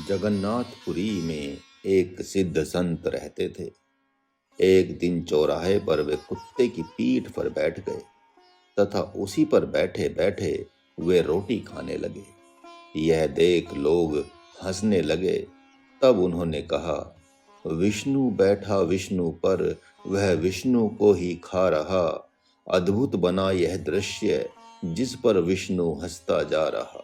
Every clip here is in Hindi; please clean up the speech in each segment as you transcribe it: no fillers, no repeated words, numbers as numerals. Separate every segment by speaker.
Speaker 1: जगन्नाथपुरी में एक सिद्ध संत रहते थे। एक दिन चौराहे पर वे कुत्ते की पीठ पर बैठ गए तथा उसी पर बैठे बैठे वे रोटी खाने लगे। यह देख लोग हंसने लगे। तब उन्होंने कहा, विष्णु बैठा विष्णु पर, वह विष्णु को ही खा रहा। अद्भुत बना यह दृश्य, जिस पर विष्णु हंसता जा रहा।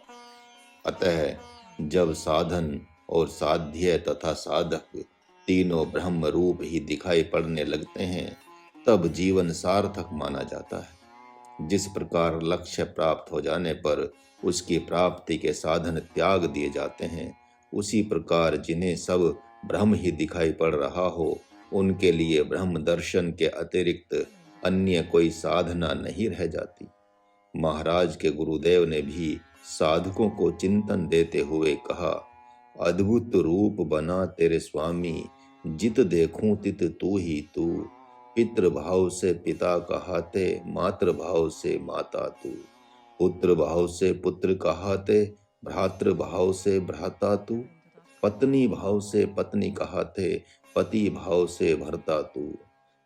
Speaker 1: अतः जब साधन और साध्य तथा साधक तीनों ब्रह्म रूप ही दिखाई पड़ने लगते हैं, तब जीवन सार्थक माना जाता है। जिस प्रकार लक्ष्य प्राप्त हो जाने पर उसकी प्राप्ति के साधन त्याग दिए जाते हैं, उसी प्रकार जिन्हें सब ब्रह्म ही दिखाई पड़ रहा हो, उनके लिए ब्रह्म दर्शन के अतिरिक्त अन्य कोई साधना नहीं रह जाती। महाराज के गुरुदेव ने भी साधकों को चिंतन देते हुए कहा, अद्भुत रूप बना तेरे स्वामी, जित देखूं तित तू ही तू। पितृ भाव से पिता कहाते, मातृ भाव से माता तू। पुत्र भाव से पुत्र कहाते, भ्रातृ भाव से भ्राता तू। पत्नी भाव से पत्नी कहाते, पति भाव से भर्ता तू।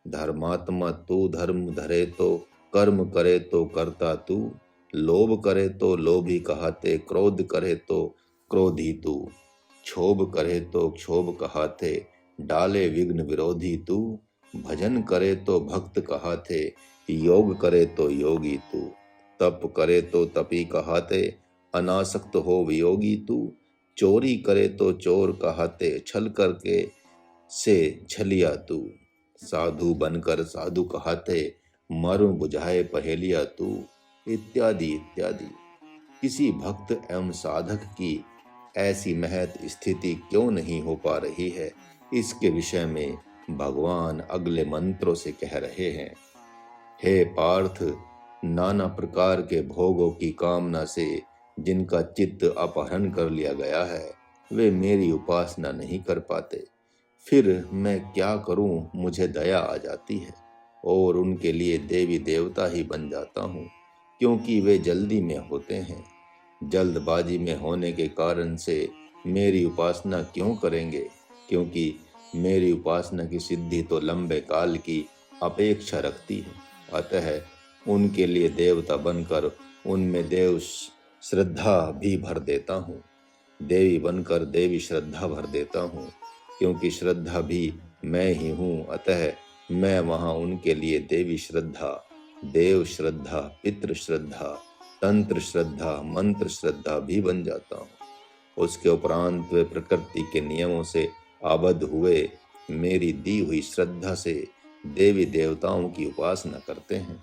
Speaker 1: धर्मात्मा तू धर्म धरे तो, कर्म करे तो करता तू। लोभ करे तो लोभी कहाते, क्रोध करे तो क्रोधी तू। क्षोभ करे तो क्षोभ कहाते, डाले विघ्न विरोधी तू। भजन करे तो भक्त कहाते, योग करे तो योगी तू। तप करे तो तपी कहाते, अनासक्त हो वियोगी तू। चोरी करे तो चोर कहाते, छल करके से छलिया तू। साधु बनकर साधु कहाते, मर्म बुझाए पहेलिया तू। इत्यादि इत्यादि। किसी भक्त एवं साधक की ऐसी महत स्थिति क्यों नहीं हो पा रही है, इसके विषय में भगवान अगले मंत्रों से कह रहे हैं। हे पार्थ, नाना प्रकार के भोगों की कामना से जिनका चित्त अपहरण कर लिया गया है, वे मेरी उपासना नहीं कर पाते। फिर मैं क्या करूं, मुझे दया आ जाती है और उनके लिए देवी देवता ही बन जाता हूं, क्योंकि वे जल्दी में होते हैं। जल्दबाजी में होने के कारण से मेरी उपासना क्यों करेंगे, क्योंकि मेरी उपासना की सिद्धि तो लंबे काल की अपेक्षा रखती है। अतः उनके लिए देवता बनकर उनमें देव श्रद्धा भी भर देता हूँ। देवी बनकर देवी श्रद्धा भर देता हूँ, क्योंकि श्रद्धा भी मैं ही हूँ। अतः मैं वहाँ उनके लिए देवी श्रद्धा, देव श्रद्धा, पितृ श्रद्धा, तंत्र श्रद्धा, मंत्र श्रद्धा भी बन जाता हूँ। उसके उपरांत वे प्रकृति के नियमों से आबद्ध हुए मेरी दी हुई श्रद्धा से देवी देवताओं की उपासना करते हैं,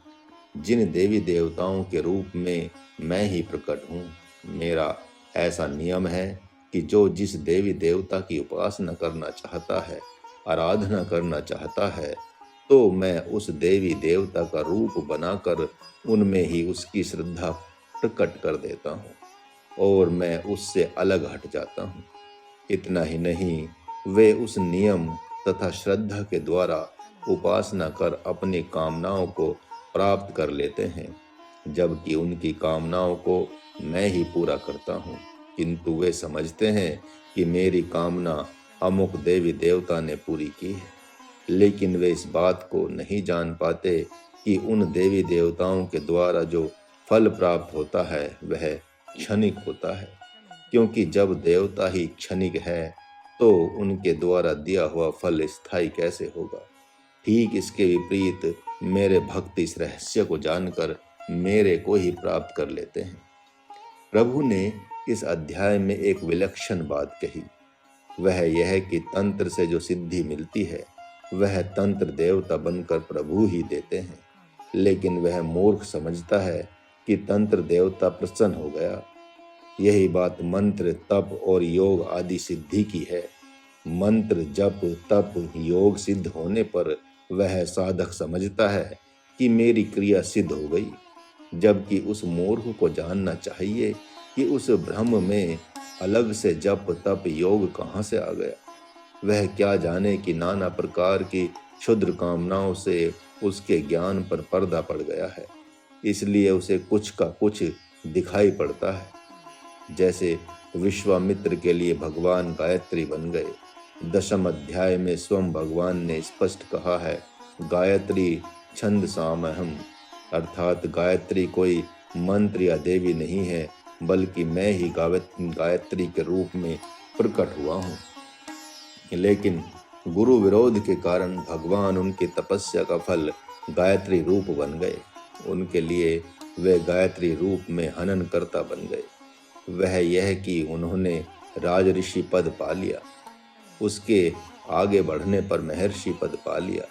Speaker 1: जिन देवी देवताओं के रूप में मैं ही प्रकट हूँ। मेरा ऐसा नियम है कि जो जिस देवी देवता की उपासना करना चाहता है, आराधना करना चाहता है, तो मैं उस देवी देवता का रूप बनाकर उनमें ही उसकी श्रद्धा प्रकट कर देता हूँ और मैं उससे अलग हट जाता हूँ। इतना ही नहीं, वे उस नियम तथा श्रद्धा के द्वारा उपासना कर अपनी कामनाओं को प्राप्त कर लेते हैं, जबकि उनकी कामनाओं को मैं ही पूरा करता हूँ। किंतु वे समझते हैं कि मेरी कामना अमुक देवी देवता ने पूरी की है, लेकिन वे इस बात को नहीं जान पाते कि उन देवी देवताओं के द्वारा जो फल प्राप्त होता है वह क्षणिक होता है, क्योंकि जब देवता ही क्षणिक है तो उनके द्वारा दिया हुआ फल स्थायी कैसे होगा। ठीक इसके विपरीत मेरे भक्त इस रहस्य को जानकर मेरे को ही प्राप्त कर लेते हैं। प्रभु ने इस अध्याय में एक विलक्षण बात कही, वह यह कि तंत्र से जो सिद्धि मिलती है वह तंत्र देवता बनकर प्रभु ही देते हैं, लेकिन वह मूर्ख समझता है कि तंत्र देवता प्रसन्न हो गया। यही बात मंत्र, तप और योग आदि सिद्धि की है। मंत्र, जप, तप, योग सिद्ध होने पर वह साधक समझता है कि मेरी क्रिया सिद्ध हो गई, जबकि उस मूर्ख को जानना चाहिए कि उस ब्रह्म में अलग से जप, तप, योग कहाँ से आ गया। वह क्या जाने कि नाना प्रकार की क्षुद्र कामनाओं से उसके ज्ञान पर पर्दा पड़ गया है, इसलिए उसे कुछ का कुछ दिखाई पड़ता है। जैसे विश्वामित्र के लिए भगवान गायत्री बन गए। 10वें अध्याय में स्वयं भगवान ने स्पष्ट कहा है, गायत्री छंद सामहम, अर्थात गायत्री कोई मंत्र या देवी नहीं है, बल्कि मैं ही गायत्री के रूप में प्रकट हुआ हूँ। लेकिन गुरु विरोध के कारण भगवान उनकी तपस्या का फल गायत्री रूप बन गए। उनके लिए वे गायत्री रूप में हनन कर्ता बन गए। वह यह कि उन्होंने राजऋषि पद पा लिया, उसके आगे बढ़ने पर महर्षि पद पा लिया,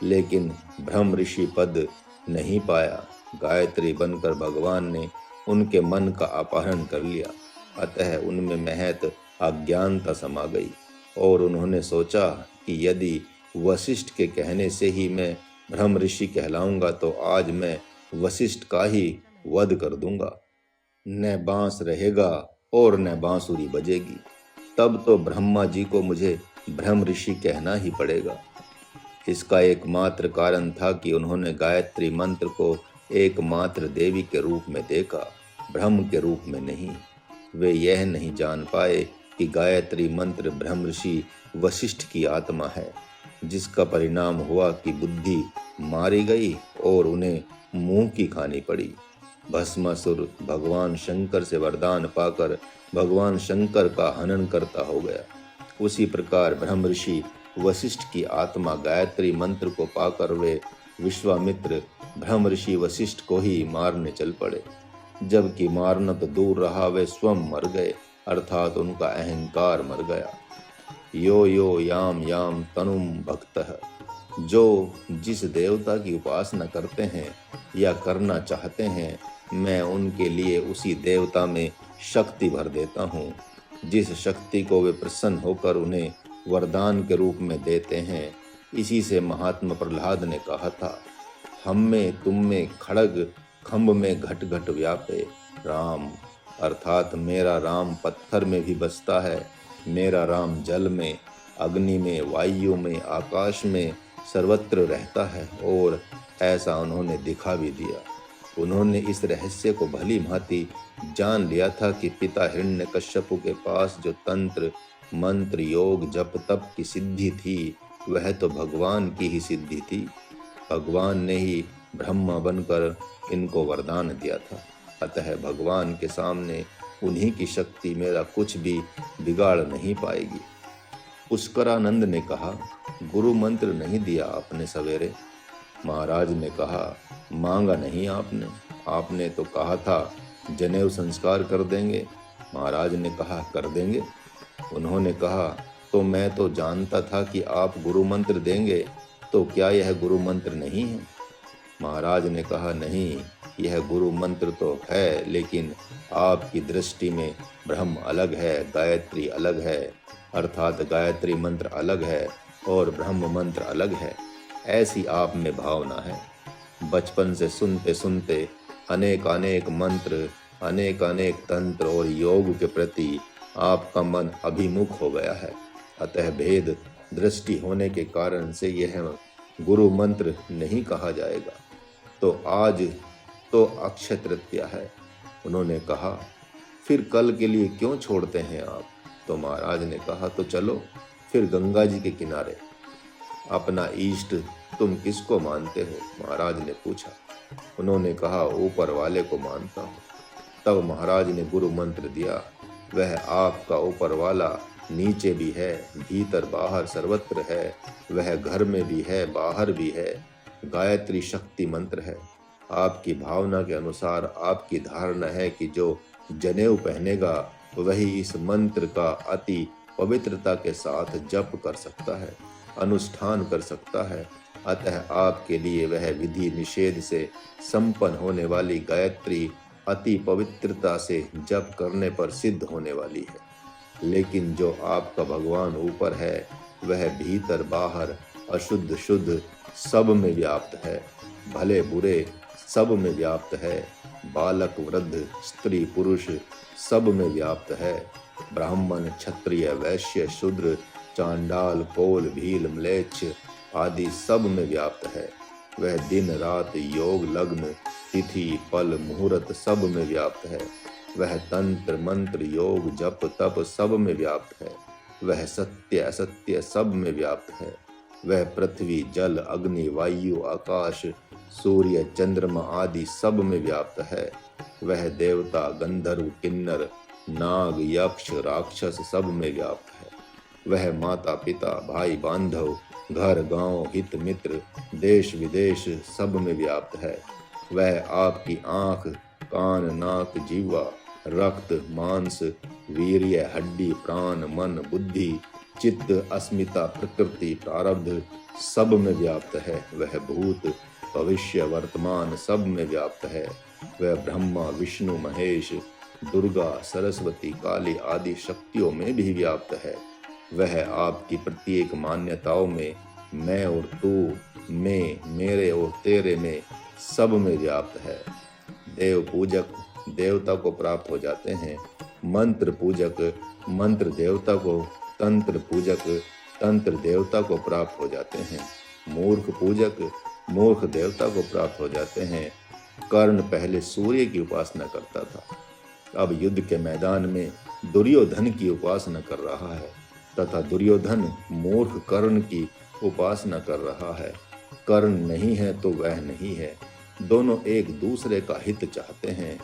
Speaker 1: लेकिन ब्रह्म ऋषि पद नहीं पाया। गायत्री बनकर भगवान ने उनके मन का अपहरण कर लिया। अतः उनमें महत अज्ञानता समा गई और उन्होंने सोचा कि यदि वशिष्ठ के कहने से ही मैं ब्रह्म ऋषि कहलाऊंगा तो आज मैं वशिष्ठ का ही वध कर दूंगा। न बांस रहेगा और न बांसुरी बजेगी, तब तो ब्रह्मा जी को मुझे ब्रह्म ऋषि कहना ही पड़ेगा। इसका एकमात्र कारण था कि उन्होंने गायत्री मंत्र को एकमात्र देवी के रूप में देखा, ब्रह्म के रूप में नहीं। वे यह नहीं जान पाए कि गायत्री मंत्र ब्रह्म ऋषि वशिष्ठ की आत्मा है, जिसका परिणाम हुआ कि बुद्धि मारी गई और उन्हें मुंह की खानी पड़ी। भस्मासुर भगवान शंकर से वरदान पाकर भगवान शंकर का हनन करता हो गया। उसी प्रकार ब्रह्म ऋषि वशिष्ठ की आत्मा गायत्री मंत्र को पाकर वे विश्वामित्र ब्रह्म ऋषि वशिष्ठ को ही मारने चल पड़े। जबकि मारना तो दूर रहा, वे स्वयं मर गए, अर्थात उनका अहंकार मर गया। यो यो याम याम तनुम भक्तः, जो जिस देवता की उपासना करते हैं या करना चाहते हैं, मैं उनके लिए उसी देवता में शक्ति भर देता हूँ। जिस शक्ति को वे प्रसन्न होकर उन्हें वरदान के रूप में देते हैं, इसी से महात्मा प्रहलाद ने कहा था, हम में तुम में खड़ग खम्भ में घट घट व्यापे राम, अर्थात मेरा राम पत्थर में भी बसता है, मेरा राम जल में, अग्नि में, वायु में, आकाश में सर्वत्र रहता है। और ऐसा उन्होंने दिखा भी दिया। उन्होंने इस रहस्य को भली भांति जान लिया था कि पिता हिरण्यकश्यपु के पास जो तंत्र मंत्र योग जप तप की सिद्धि थी, वह तो भगवान की ही सिद्धि थी। भगवान ने ही ब्रह्मा बनकर इनको वरदान दिया था। अतः भगवान के सामने उन्हीं की शक्ति मेरा कुछ भी बिगाड़ नहीं पाएगी। पुष्करानंद ने कहा, गुरु मंत्र नहीं दिया आपने सवेरे। महाराज ने कहा, मांगा नहीं आपने, आपने तो कहा था जनेऊ संस्कार कर देंगे। महाराज ने कहा, कर देंगे। उन्होंने कहा, तो मैं तो जानता था कि आप गुरु मंत्र देंगे, तो क्या यह गुरु मंत्र नहीं है? महाराज ने कहा, नहीं, यह गुरु मंत्र तो है, लेकिन आपकी दृष्टि में ब्रह्म अलग है, गायत्री अलग है, अर्थात गायत्री मंत्र अलग है और ब्रह्म मंत्र अलग है। ऐसी आप में भावना है। बचपन से सुनते सुनते अनेक अनेक मंत्र, अनेक अनेक तंत्र और योग के प्रति आपका मन अभिमुख हो गया है। अतः भेद दृष्टि होने के कारण से यह गुरु मंत्र नहीं कहा जाएगा। तो आज तो अक्षय तृतीया है। उन्होंने कहा, फिर कल के लिए क्यों छोड़ते हैं आप? तो महाराज ने कहा, तो चलो फिर गंगा जी के किनारे। अपना इष्ट तुम किसको मानते हो? महाराज ने पूछा। उन्होंने कहा, ऊपर वाले को मानता हूँ। तब महाराज ने गुरु मंत्र दिया। वह आपका ऊपर वाला नीचे भी है, भीतर बाहर सर्वत्र है। वह घर में भी है, बाहर भी है। गायत्री शक्ति मंत्र है। आपकी भावना के अनुसार आपकी धारणा है कि जो जनेऊ पहनेगा वही इस मंत्र का अति पवित्रता के साथ जप कर सकता है, अनुष्ठान कर सकता है। अतः आपके लिए वह विधि निषेध से संपन्न होने वाली गायत्री अति पवित्रता से जप करने पर सिद्ध होने वाली है। लेकिन जो आपका भगवान ऊपर है, वह भीतर बाहर अशुद्ध शुद्ध सब में व्याप्त है, भले बुरे सब में व्याप्त है, बालक वृद्ध स्त्री पुरुष सब में व्याप्त है, ब्राह्मण क्षत्रिय वैश्य शूद्र चांडाल कोल भील म्लेच्छ आदि सब में व्याप्त है। वह दिन रात योग लग्न तिथि पल मुहूर्त सब में व्याप्त है। वह तंत्र मंत्र योग जप तप सब में व्याप्त है। वह सत्य असत्य सब में व्याप्त है। वह पृथ्वी जल अग्नि वायु आकाश सूर्य चंद्रमा आदि सब में व्याप्त है। वह देवता गंधर्व किन्नर नाग यक्ष राक्षस सब में व्याप्त है। वह माता पिता भाई बांधव घर गांव हित मित्र देश विदेश सब में व्याप्त है। वह आपकी आंख कान नाक जीवा रक्त मांस वीर्य हड्डी प्राण मन बुद्धि चित्त अस्मिता प्रकृति प्रारब्ध सब में व्याप्त है। वह भूत भविष्य वर्तमान सब में व्याप्त है। वह ब्रह्मा विष्णु महेश दुर्गा सरस्वती काली आदि शक्तियों में भी व्याप्त है। वह आपकी प्रत्येक मान्यताओं में मैं और तू मैं मेरे और तेरे में सब में व्याप्त है। देव पूजक देवता को प्राप्त हो जाते हैं। मंत्र पूजक मंत्र देवता को तंत्र पूजक तंत्र देवता को प्राप्त हो जाते हैं। मूर्ख पूजक मूर्ख देवता को प्राप्त हो जाते हैं। कर्ण पहले सूर्य की उपासना करता था, अब युद्ध के मैदान में दुर्योधन की उपासना कर रहा है तथा दुर्योधन मूर्ख कर्ण की उपासना कर रहा है। कर्ण नहीं है तो वह नहीं है। दोनों एक दूसरे का हित चाहते हैं।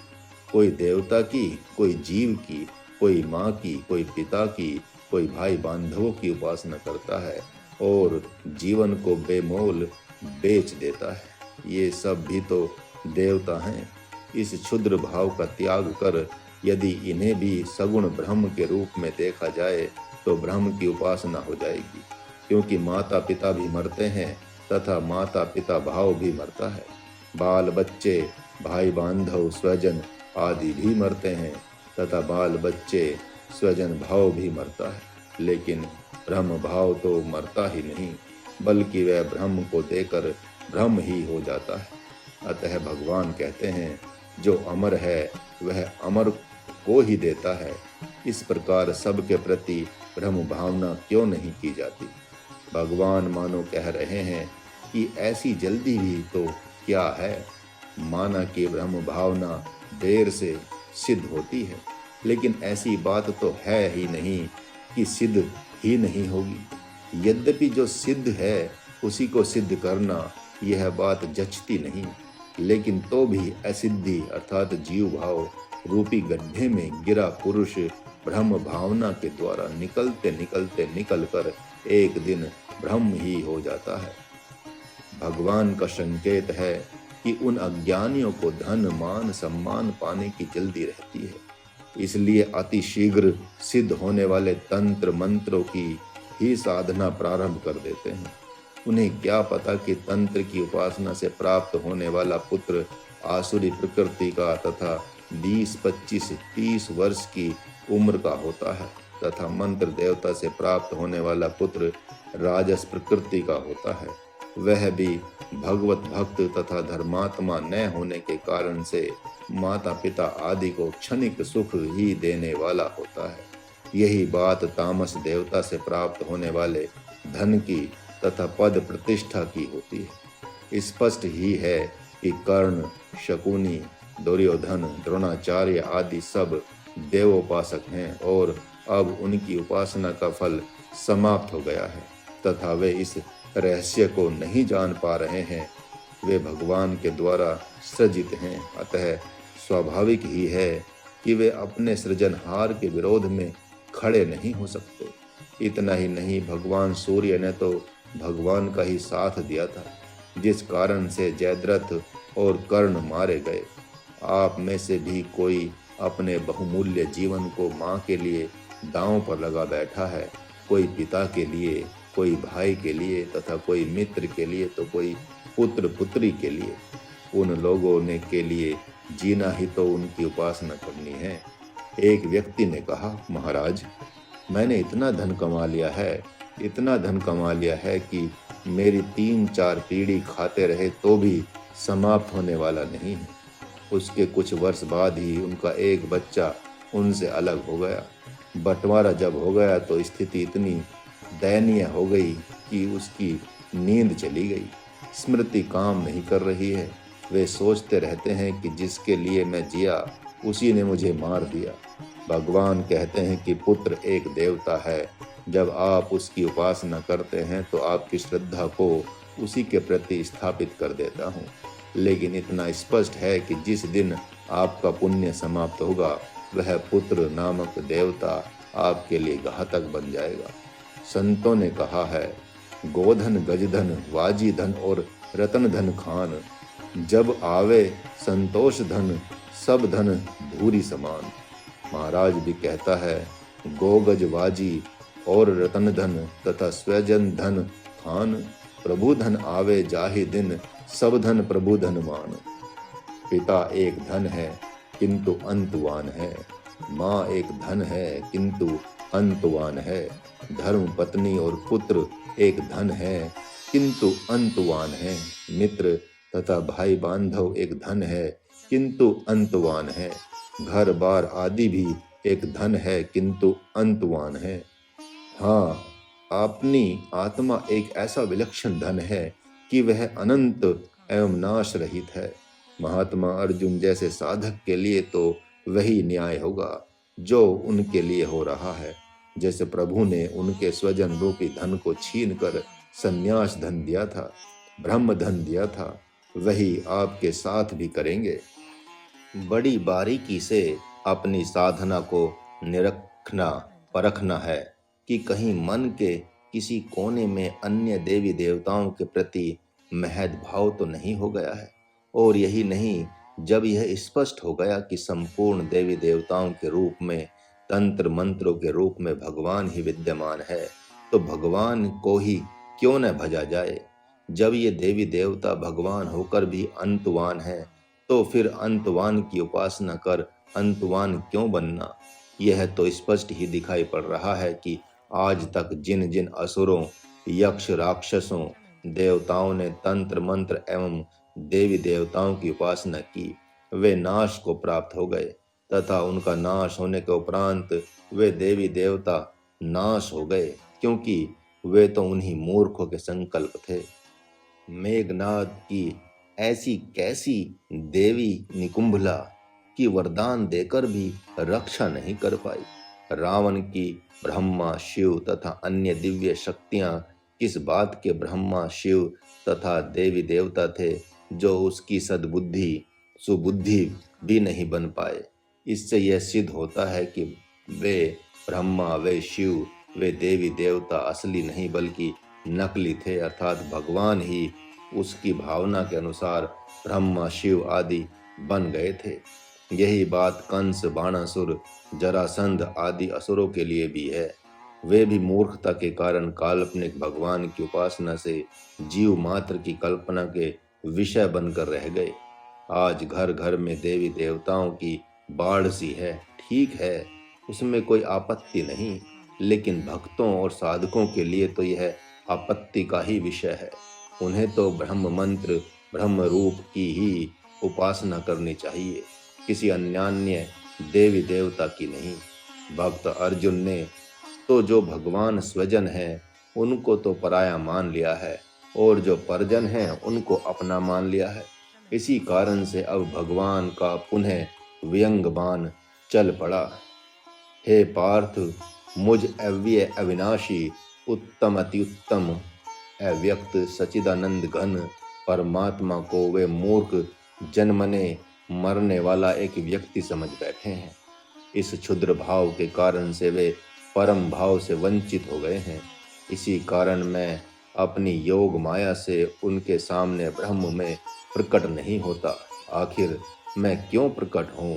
Speaker 1: कोई देवता की कोई जीव की कोई माँ की कोई पिता की कोई भाई बांधवों की उपासना करता है और जीवन को बेमोल बेच देता है। ये सब भी तो देवता हैं। इस क्षुद्र भाव का त्याग कर यदि इन्हें भी सगुण ब्रह्म के रूप में देखा जाए तो ब्रह्म की उपासना हो जाएगी। क्योंकि माता पिता भी मरते हैं तथा माता पिता भाव भी मरता है। बाल बच्चे भाई बांधव स्वजन आदि भी मरते हैं तथा बाल बच्चे स्वजन भाव भी मरता है। लेकिन ब्रह्म भाव तो मरता ही नहीं बल्कि वह ब्रह्म को देकर ब्रह्म ही हो जाता है। अतः भगवान कहते हैं जो अमर है वह अमर को ही देता है। इस प्रकार सबके प्रति ब्रह्म भावना क्यों नहीं की जाती। भगवान मानो कह रहे हैं कि ऐसी जल्दी भी तो क्या है। माना कि ब्रह्म भावना देर से सिद्ध होती है, लेकिन ऐसी बात तो है ही नहीं कि सिद्ध ही नहीं होगी। यद्यपि जो सिद्ध है उसी को सिद्ध करना यह बात जचती नहीं, लेकिन तो भी असिद्धि अर्थात जीव भाव रूपी गड्ढे में गिरा पुरुष ब्रह्म भावना के द्वारा निकलते निकलते निकलकर एक दिन ब्रह्म ही हो जाता है। भगवान का संकेत है कि उन अज्ञानियों को धन मान सम्मान पाने की जल्दी रहती है, इसलिए अति शीघ्र सिद्ध होने वाले तंत्र मंत्रों की ही साधना प्रारंभ कर देते हैं। उन्हें क्या पता कि तंत्र की उपासना से प्राप्त होने वाला पुत्र आसुरी प्रकृति का तथा 20, 25, 30 वर्ष की उम्र का होता है तथा मंत्र देवता से प्राप्त होने वाला पुत्र राजस प्रकृति का होता है। वह भी भगवत भक्त तथा धर्मात्मा न होने के कारण से माता पिता आदि को क्षणिक सुख ही देने वाला होता है। यही बात तामस देवता से प्राप्त होने वाले धन की तथा पद प्रतिष्ठा की होती है। स्पष्ट ही है कि कर्ण शकुनी दुर्योधन द्रोणाचार्य आदि सब देवोपासक हैं और अब उनकी उपासना का फल समाप्त हो गया है तथा वे इस रहस्य को नहीं जान पा रहे हैं। वे भगवान के द्वारा सृजित हैं, अतः स्वाभाविक ही है कि वे अपने सृजनहार के विरोध में खड़े नहीं हो सकते। इतना ही नहीं, भगवान सूर्य ने तो भगवान का ही साथ दिया था, जिस कारण से जयद्रथ और कर्ण मारे गए। आप में से भी कोई अपने बहुमूल्य जीवन को माँ के लिए दांव पर लगा बैठा है, कोई पिता के लिए, कोई भाई के लिए तथा कोई मित्र के लिए तो कोई पुत्र पुत्री के लिए। उन लोगों ने के लिए जीना ही तो उनकी उपासना करनी है। एक व्यक्ति ने कहा, महाराज मैंने इतना धन कमा लिया है, इतना धन कमा लिया है कि मेरी 3-4 पीढ़ी खाते रहे तो भी समाप्त होने वाला नहीं है। उसके कुछ वर्ष बाद ही उनका एक बच्चा उनसे अलग हो गया। बंटवारा जब हो गया तो स्थिति इतनी दयनीय हो गई कि उसकी नींद चली गई, स्मृति काम नहीं कर रही है। वे सोचते रहते हैं कि जिसके लिए मैं जिया उसी ने मुझे मार दिया। भगवान कहते हैं कि पुत्र एक देवता है। जब आप उसकी उपासना करते हैं तो आपकी श्रद्धा को उसी के प्रति स्थापित कर देता हूँ। लेकिन इतना स्पष्ट है कि जिस दिन आपका पुण्य समाप्त होगा, वह पुत्र नामक देवता आपके लिए घातक बन जाएगा। संतों ने कहा है, गोधन, गजधन, वाजी धन और रतन धन खान, जब आवे संतोष धन, सब धन धूरी समान। महाराज भी कहता है, गोगज वाजी और रतन धन तथा स्वजन धन खान, प्रभु धन आवे जाहि दिन, सब धन प्रभु धन मान। पिता एक धन है किंतु अंतवान है, माँ एक धन है किंतु अंतवान है, धर्म पत्नी और पुत्र एक धन है किंतु अंतवान है, मित्र तथा भाई बांधव एक धन है किंतु अंतवान है, घर बार आदि भी एक धन है किंतु अंतवान है। हाँ, अपनी आत्मा एक ऐसा विलक्षण धन है कि वह अनंत एवं नाश रहित है। महात्मा अर्जुन जैसे साधक के लिए तो वही न्याय होगा जो उनके लिए हो रहा है। जैसे प्रभु ने उनके स्वजन रूपी धन को छीन कर संन्यास धन दिया था, ब्रह्म धन दिया था, वही आपके साथ भी करेंगे। बड़ी बारीकी से अपनी साधना को निरखना परखना है कि कहीं मन के किसी कोने में अन्य देवी देवताओं के प्रति महद भाव तो नहीं हो गया है। और यही नहीं, जब यह स्पष्ट हो गया कि संपूर्ण देवी देवताओं के रूप में, तंत्र मंत्रों के रूप में भगवान ही विद्यमान है, तो भगवान को ही क्यों न भजा जाए। जब ये देवी देवता भगवान होकर भी अंतवान है, तो फिर अंतवान की उपासना कर अंतवान क्यों बनना। यह तो स्पष्ट ही दिखाई पड़ रहा है कि आज तक जिन जिन असुरों, यक्ष, राक्षसों, देवताओं ने तंत्र मंत्र एवं देवी देवताओं की उपासना की, वे नाश को प्राप्त हो गए तथा उनका नाश होने के उपरांत वे देवी देवता नाश हो गए, क्योंकि वे तो उन्हीं मूर्खों के संकल्प थे। मेघनाद की ऐसी कैसी देवी निकुंभला की वरदान देकर भी रक्षा नहीं कर पाई। रावण की ब्रह्मा, शिव तथा अन्य दिव्य शक्तियां किस बात के ब्रह्मा, शिव तथा देवी देवता थे जो उसकी सद्बुद्धि, सुबुद्धि भी नहीं बन पाए। इससे यह सिद्ध होता है कि वे ब्रह्मा, वे शिव, वे देवी देवता असली नहीं बल्कि नकली थे, अर्थात भगवान ही उसकी भावना के अनुसार ब्रह्मा, शिव आदि बन गए थे। यही बात कंस, बाणासुर, जरासंध आदि असुरों के लिए भी है। वे भी मूर्खता के कारण काल्पनिक भगवान की उपासना से जीव मात्र की कल्पना के विषय बनकर रह गए। आज घर घर में देवी देवताओं की बाढ़ सी है। ठीक है, उसमें कोई आपत्ति नहीं, लेकिन भक्तों और साधकों के लिए तो यह आपत्ति का ही विषय है। उन्हें तो ब्रह्म मंत्र, ब्रह्म रूप की ही उपासना करनी चाहिए, किसी अन्यान्य देवी देवता की नहीं। भक्त अर्जुन ने तो जो भगवान स्वजन है उनको तो पराया मान लिया है, और जो परजन है उनको अपना मान लिया है। इसी कारण से अब भगवान का पुनः व्यंग बाण चल पड़ा। हे पार्थ, मुझ अव्यय अविनाशी, उत्तम अति उत्तम, अव्यक्त सचिदानंद घन परमात्मा को वे मूर्ख जन्मने मरने वाला एक व्यक्ति समझ बैठे हैं। इस क्षुद्र भाव के कारण से वे परम भाव से वंचित हो गए हैं। इसी कारण मैं अपनी योग माया से उनके सामने ब्रह्म में प्रकट नहीं होता। आखिर मैं क्यों प्रकट हूँ?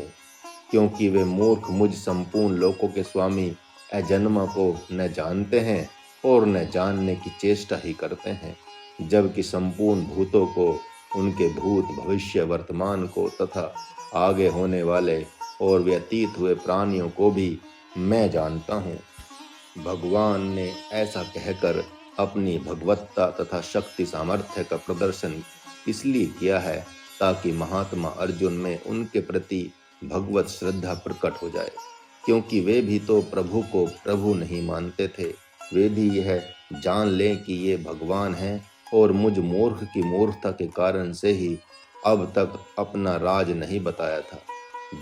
Speaker 1: क्योंकि वे मूर्ख मुझ संपूर्ण लोकों के स्वामी अजन्मा को न जानते हैं और न जानने की चेष्टा ही करते हैं, जबकि संपूर्ण भूतों को, उनके भूत, भविष्य, वर्तमान को तथा आगे होने वाले और व्यतीत हुए प्राणियों को भी मैं जानता हूँ। भगवान ने ऐसा कहकर अपनी भगवत्ता तथा शक्ति सामर्थ्य का प्रदर्शन इसलिए किया है ताकि महात्मा अर्जुन में उनके प्रति भगवत श्रद्धा प्रकट हो जाए, क्योंकि वे भी तो प्रभु को प्रभु नहीं मानते थे। वे भी यह जान लें कि ये भगवान हैं और मुझ मूर्ख की मूर्खता के कारण से ही अब तक अपना राज नहीं बताया था।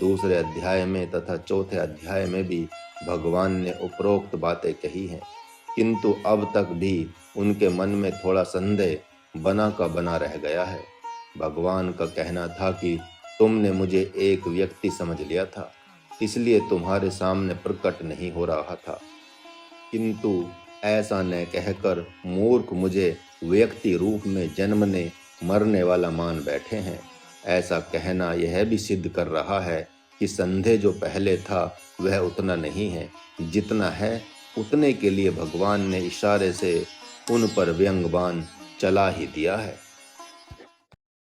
Speaker 1: दूसरे अध्याय में तथा चौथे अध्याय में भी भगवान ने उपरोक्त बातें कही हैं, किंतु अब तक भी उनके मन में थोड़ा संदेह बना का बना रह गया है। भगवान का कहना था कि तुमने मुझे एक व्यक्ति समझ लिया था, इसलिए तुम्हारे सामने प्रकट नहीं हो रहा था, किंतु ऐसा न कहकर मूर्ख मुझे व्यक्ति रूप में जन्मने मरने वाला मान बैठे हैं। ऐसा कहना यह भी सिद्ध कर रहा है कि संदेह जो पहले था वह उतना नहीं है जितना है। उतने के लिए भगवान ने इशारे से उन पर व्यंग्य बाण चला ही दिया है।